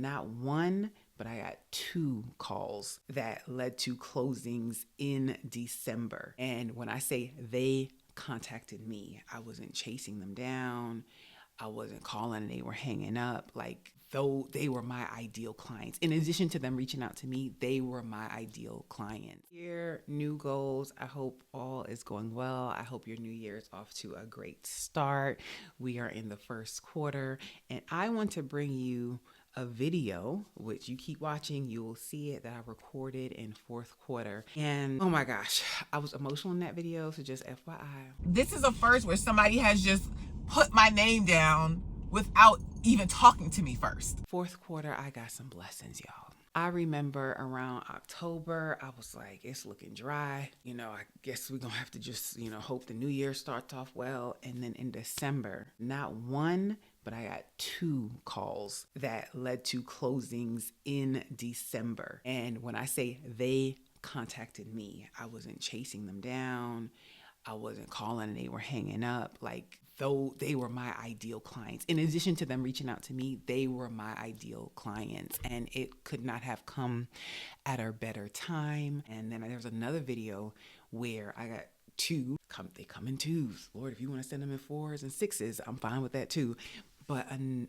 not one, but I got 2 calls that led to closings in December. And when I say they contacted me, I wasn't chasing them down. I wasn't calling and they were hanging up. Like, though they were my ideal clients. In addition to them reaching out to me, they were my ideal clients. Year, new goals. I hope all is going well. I hope your new year is off to a great start. We are in the first quarter, and I want to bring you a video, which you keep watching, you will see it, that I recorded in fourth quarter. And oh my gosh, I was emotional in that video, so just FYI. This is a first where somebody has just put my name down without even talking to me first. Fourth quarter, I got some blessings, y'all. I remember around October, I was like, it's looking dry. I guess we're going to have to just, hope the new year starts off well. And then in December, not one, but I got 2 calls that led to closings in December. And when I say they contacted me, I wasn't chasing them down. I wasn't calling and they were hanging up. Like, though they were my ideal clients. In addition to them reaching out to me, they were my ideal clients. And it could not have come at a better time. And then there's another video where I got 2. They come in 2s. Lord, if you want to send them in 4s and 6s, I'm fine with that too. But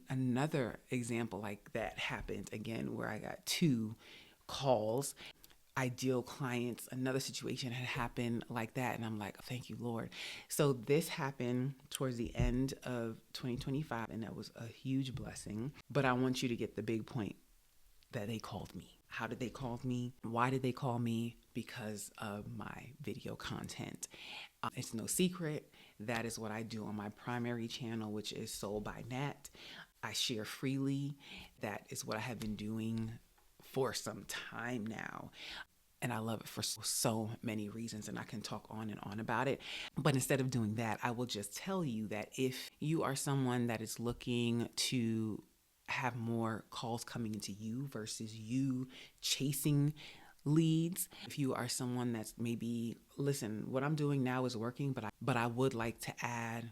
another example like that happened again, where I got 2 calls. Ideal clients, another situation had happened like that, and I'm like, thank you, Lord. So this happened towards the end of 2025, and that was a huge blessing. But I want you to get the big point, that they called me. How did they call me? Why did they call me? Because of my video content. It's no secret. That is what I do on my primary channel, which is Sold by Nat. I share freely. That is what I have been doing for some time now. And I love it for so many reasons, and I can talk on and on about it. But instead of doing that, I will just tell you that if you are someone that is looking to have more calls coming into you versus you chasing leads, if you are someone that's maybe, listen, what I'm doing now is working, but I would like to add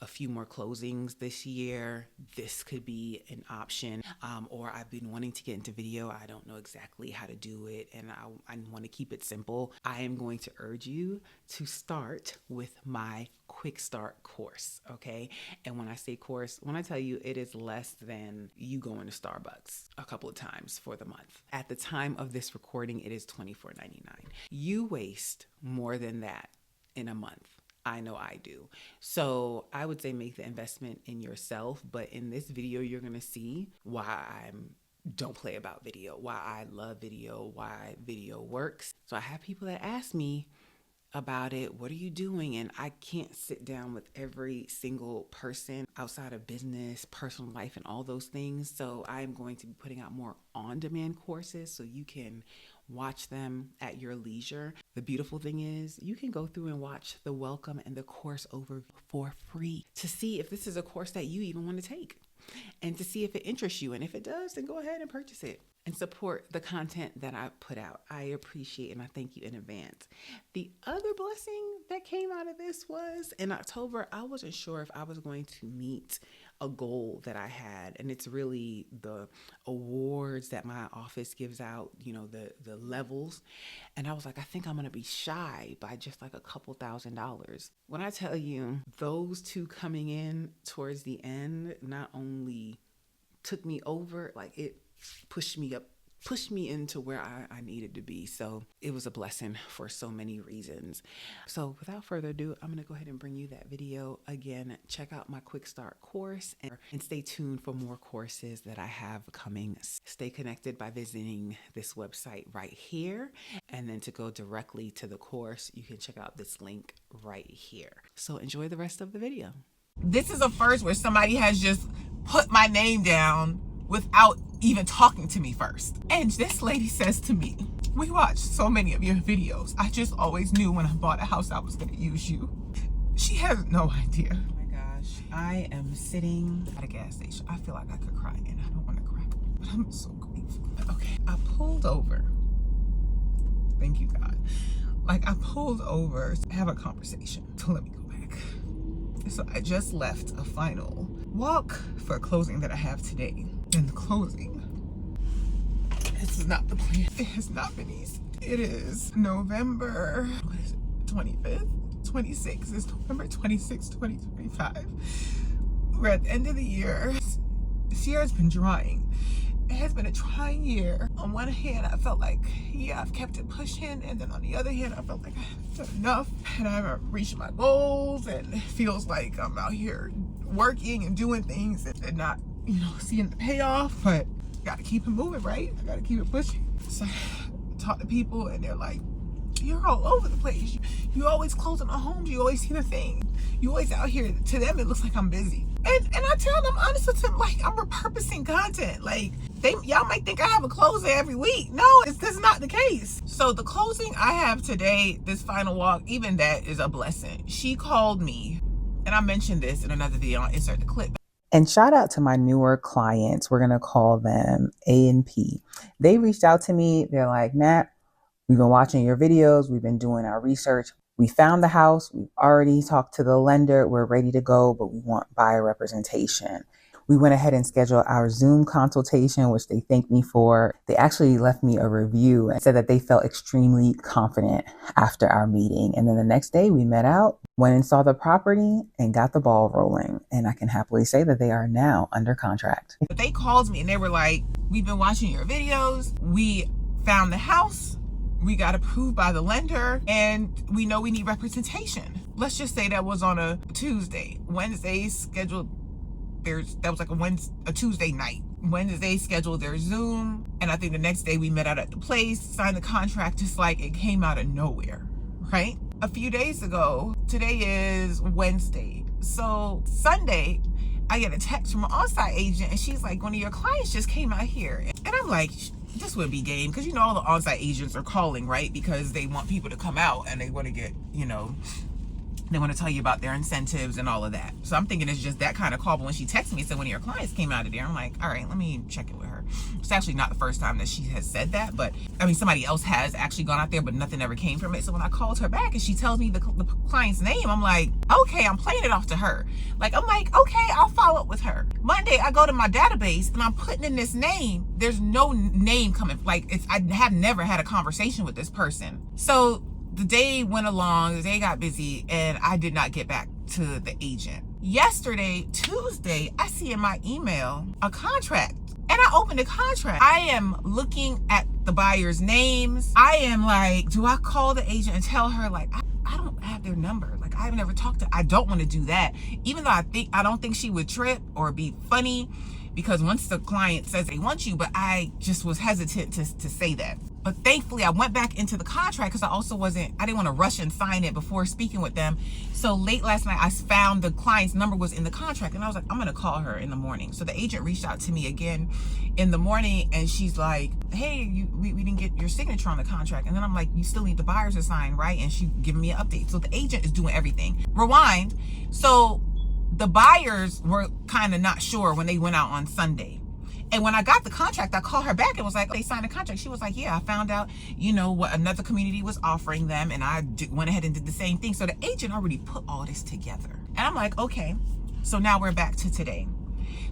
a few more closings this year, this could be an option. Or I've been wanting to get into video. I don't know exactly how to do it, and I want to keep it simple. I am going to urge you to start with my quick start course, okay? And when I say course, when I tell you, it is less than you going to Starbucks a couple of times for the month. At the time of this recording, it is $24.99. You waste more than that in a month. I know I do. So I would say make the investment in yourself. But in this video, you're going to see why I don't play about video, why I love video, why video works. So I have people that ask me about it. What are you doing? And I can't sit down with every single person outside of business, personal life, and all those things. So I'm going to be putting out more on-demand courses so you can watch them at your leisure. The beautiful thing is you can go through and watch the welcome and the course overview for free to see if this is a course that you even want to take and to see if it interests you. And if it does, then go ahead and purchase it and support the content that I put out. I appreciate and I thank you in advance. The other blessing that came out of this was in October, I wasn't sure if I was going to meet a goal that I had, and it's really the awards that my office gives out, the levels. And I was like, I think I'm going to be shy by just like a couple $1,000s. When I tell you those 2 coming in towards the end, not only took me over, like it pushed me into where I needed to be. So it was a blessing for so many reasons. So without further ado, I'm going to go ahead and bring you that video. Again, check out my quick start course and stay tuned for more courses that I have coming. Stay connected by visiting this website right here. And then to go directly to the course, you can check out this link right here. So enjoy the rest of the video. This is a first where somebody has just put my name down without even talking to me first. And this lady says to me, we watched so many of your videos. I just always knew when I bought a house I was going to use you. She has no idea. Oh my gosh. I am sitting at a gas station. I feel like I could cry and I don't want to cry, but I'm so grateful. Okay. I pulled over. Thank you, God. I pulled over to have a conversation. So let me go back. So I just left a final walk for a closing that I have today. In the closing, This is not the plan. It has not been easy. It is November, what is it, 25th? 26th. It's November 26th, 2025. We're at the end of the year. This year has been trying. It has been a trying year. On one hand, I felt like, yeah, I've kept it pushing. And then on the other hand, I felt like I haven't done enough and I haven't reached my goals. And it feels like I'm out here working and doing things and not, seeing the payoff. But gotta keep it moving, right? I gotta keep it pushing. So I talk to people and they're like, you're all over the place. You always closing on homes. You always see the thing. You always out here. To them, it looks like I'm busy. And I tell them, honest with them, like, I'm repurposing content. Like, y'all might think I have a closing every week. No, this is not the case. So the closing I have today, this final walk, even that is a blessing. She called me, and I mentioned this in another video. I'll insert the clip. And shout out to my newer clients. We're going to call them A and P. They reached out to me. They're like, Nat, we've been watching your videos. We've been doing our research. We found the house. We've already talked to the lender. We're ready to go, but we want buyer representation. We went ahead and scheduled our Zoom consultation, which they thanked me for. They actually left me a review and said that they felt extremely confident after our meeting. And then the next day we met out, went and saw the property and got the ball rolling. And I can happily say that they are now under contract. But they called me and they were like, we've been watching your videos. We found the house. We got approved by the lender and we know we need representation. Let's just say that was on a Tuesday. Wednesday scheduled, that was like a Tuesday night. Wednesday scheduled their Zoom. And I think the next day we met out at the place, signed the contract. It's like it came out of nowhere, right? A few days ago, today is Wednesday. So Sunday, I get a text from an on-site agent and she's like, one of your clients just came out here. And I'm like, this would be game, because all the on-site agents are calling, right? Because they want people to come out and they want to get, they want to tell you about their incentives and all of that. So I'm thinking it's just that kind of call. But when she texted me and said one of your clients came out of there, I'm like, all right, let me check it with her. It's actually not the first time that she has said that, but I mean, somebody else has actually gone out there, but nothing ever came from it. So when I called her back and she tells me the client's name, I'm like, okay, I'm playing it off to her. Like, I'm like, okay, I'll follow up with her. Monday, I go to my database and I'm putting in this name. There's no name coming. Like, I have never had a conversation with this person. So the day went along, the day got busy, and I did not get back to the agent. Yesterday, Tuesday, I see in my email a contract. And I opened the contract. I am looking at the buyer's names. I am like, do I call the agent and tell her, like, I don't have their number. Like, I've never talked to, I don't want to do that. Even though I don't think she would trip or be funny, because once the client says they want you, but I just was hesitant to say that. But thankfully I went back into the contract because I didn't want to rush and sign it before speaking with them. So late last night, I found the client's number was in the contract and I was like, I'm going to call her in the morning. So the agent reached out to me again in the morning and she's like, hey, we didn't get your signature on the contract. And then I'm like, you still need the buyers to sign, right? And she giving me an update. So the agent is doing everything. Rewind. So the buyers were kind of not sure when they went out on Sunday. And when I got the contract, I called her back and was like, oh, they signed a contract. She was like, yeah, I found out, what another community was offering them. And I went ahead and did the same thing. So the agent already put all this together. And I'm like, okay, so now we're back to today.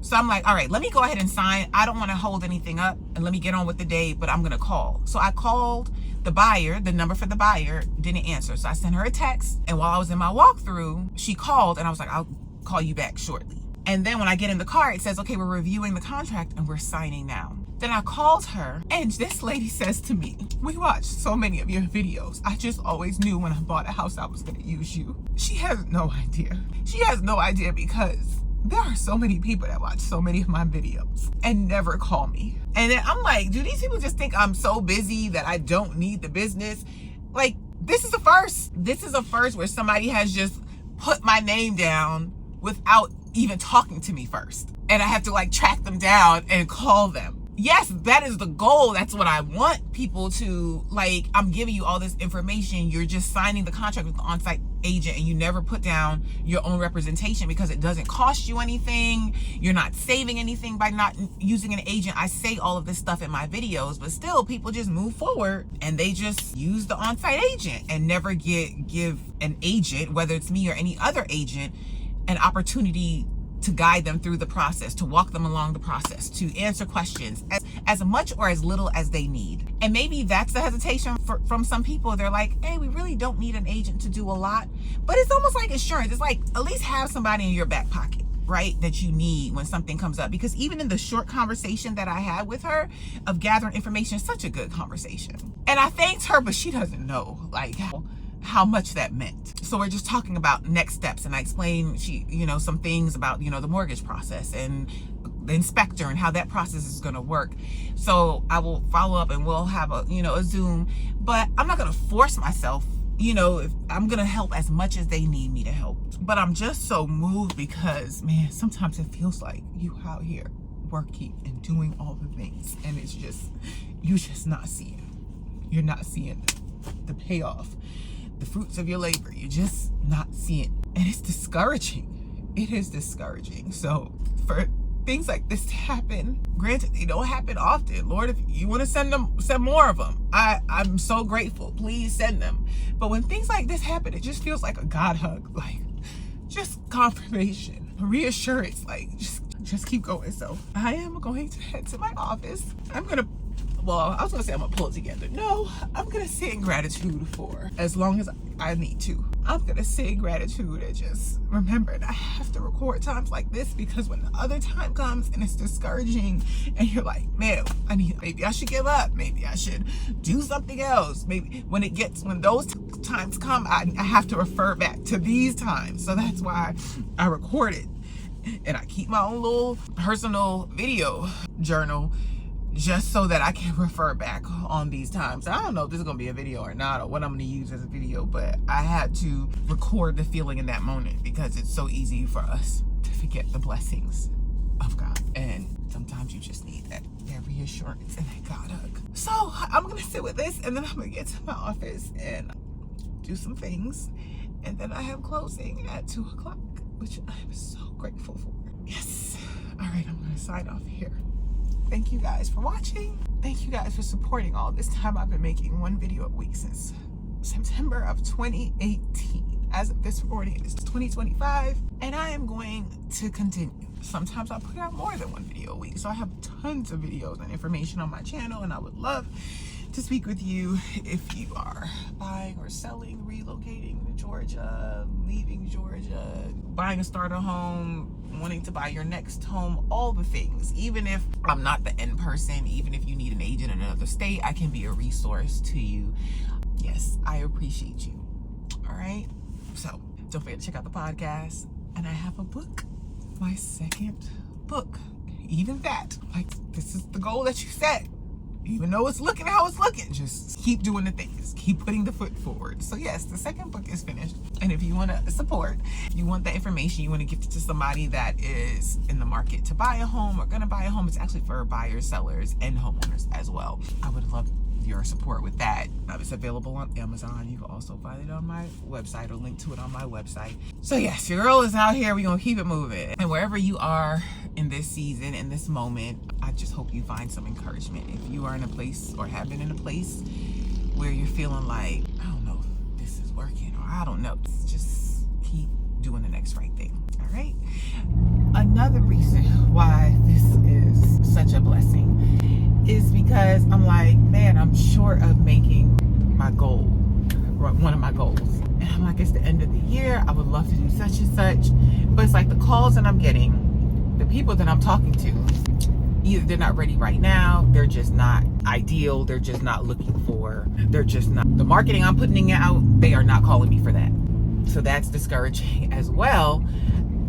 So I'm like, all right, let me go ahead and sign. I don't want to hold anything up and let me get on with the day, but I'm going to call. So I called the buyer, the number for the buyer didn't answer. So I sent her a text. And while I was in my walkthrough, she called and I was like, I'll call you back shortly. And then when I get in the car, it says, okay, we're reviewing the contract and we're signing now. Then I called her and this lady says to me, we watched so many of your videos. I just always knew when I bought a house, I was going to use you. She has no idea. She has no idea because there are so many people that watch so many of my videos and never call me. And then I'm like, do these people just think I'm so busy that I don't need the business? Like, this is a first. This is a first where somebody has just put my name down without even talking to me first. And I have to like track them down and call them. Yes, that is the goal. That's what I want people to, like, I'm giving you all this information. You're just signing the contract with the on-site agent and you never put down your own representation because it doesn't cost you anything. You're not saving anything by not using an agent. I say all of this stuff in my videos, but still people just move forward and they just use the on-site agent and never give an agent, whether it's me or any other agent, an opportunity to guide them through the process, to walk them along the process, to answer questions. as much or as little as they need. And maybe that's the hesitation from some people. They're like, hey, we really don't need an agent to do a lot. But it's almost like insurance. It's like, at least have somebody in your back pocket, right, that you need when something comes up. Because even in the short conversation that I had with her of gathering information, such a good conversation. And I thanked her, but she doesn't know like how much that meant. So we're just talking about next steps, and I explained some things about the mortgage process and the inspector and how that process is going to work. So I will follow up and we'll have a Zoom, but I'm not going to force myself. If I'm going to help as much as they need me to help. But I'm just so moved because, man, sometimes it feels like you out here working and doing all the things, and it's just, you're just not seeing. You're not seeing the payoff, the fruits of your labor. You're just not seeing. And it's discouraging. It is discouraging. So for things like this to happen, granted, they don't happen often. Lord, if you want to send more of them, I'm so grateful. Please send them. But when things like this happen, it just feels like a God hug, like just confirmation, reassurance, like just keep going. So I am going to head to my office. I was gonna say I'm gonna pull it together. No, I'm gonna sit in gratitude for as long as I need to. I'm gonna sit in gratitude and just remember that I have to record times like this, because when the other time comes and it's discouraging and you're like, man, maybe I should give up. Maybe I should do something else. Maybe when those times come, I have to refer back to these times. So that's why I record it. And I keep my own little personal video journal just so that I can refer back on these times. I don't know if this is gonna be a video or not, or what I'm gonna use as a video, but I had to record the feeling in that moment because it's so easy for us to forget the blessings of God. And sometimes you just need that reassurance and that God hug. So I'm gonna sit with this, and then I'm gonna get to my office and do some things. And then I have closing at 2:00, which I'm so grateful for. Yes. All right, I'm gonna sign off here. Thank you guys for watching. Thank you guys for supporting all this time. I've been making one video a week since September of 2018. As of this recording, it is 2025, and I am going to continue. Sometimes I put out more than one video a week, so I have tons of videos and information on my channel, and I would love to speak with you if you are buying or selling, relocating to Georgia, leaving Georgia, buying a starter home, wanting to buy your next home, all the things. Even if I'm not the end person, even if you need an agent in another state, I can be a resource to you. Yes, I appreciate you. All right. So don't forget to check out the podcast. And I have a book, my second book. Even that, like, this is the goal that you set. Even though it's looking how it's looking, just keep doing the things, keep putting the foot forward. So yes, the second book is finished. And if you want to support, you want the information, you want to gift it to somebody that is in the market to buy a home or going to buy a home, it's actually for buyers, sellers, and homeowners as well. I would love your support with that. It's available on Amazon. You can also find it on my website or link to it on my website. So yes, your girl is out here. We're going to keep it moving. And wherever you are in this season, in this moment, I just hope you find some encouragement. If you are in a place or have been in a place where you're feeling like, I don't know if this is working, or I don't know, just keep doing the next right thing. All right. Another reason why this is such a blessing is because I'm like, man, I'm short of making my goal, one of my goals. And I'm like, it's the end of the year. I would love to do such and such. But it's like the calls that I'm getting, the people that I'm talking to, either they're not ready right now, they're just not ideal, they're just not looking for, they're just not, the marketing I'm putting out, they are not calling me for that. So that's discouraging as well.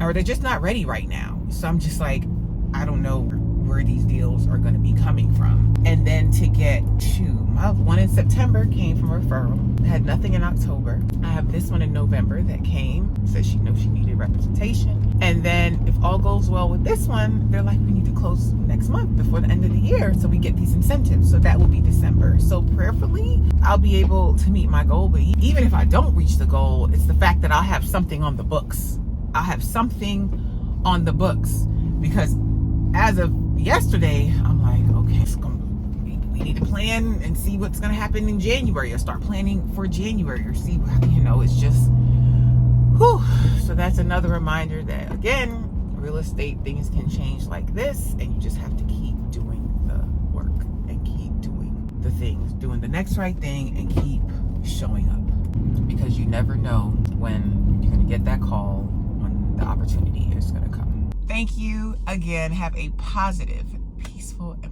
Or they're just not ready right now. So I'm just like, I don't know where these deals are going to be coming from. And then to get to my one in September came from referral. I had nothing in October. I have this one in November that came, said she knows she needed representation. And then if all goes well with this one, they're like, we need to close next month before the end of the year so we get these incentives. So that will be December. So prayerfully, I'll be able to meet my goal. But even if I don't reach the goal, it's the fact that I'll have something on the books. I'll have something on the books, because as of yesterday, I'm like, okay, we need to plan and see what's going to happen in January, or start planning for January, or see, it's just, whew. So that's another reminder that, again, real estate things can change like this, and you just have to keep doing the work. things, doing the next right thing, and keep showing up, because you never know when you're going to get that call, when the opportunity is going to come. Thank you again. Have a positive, peaceful, and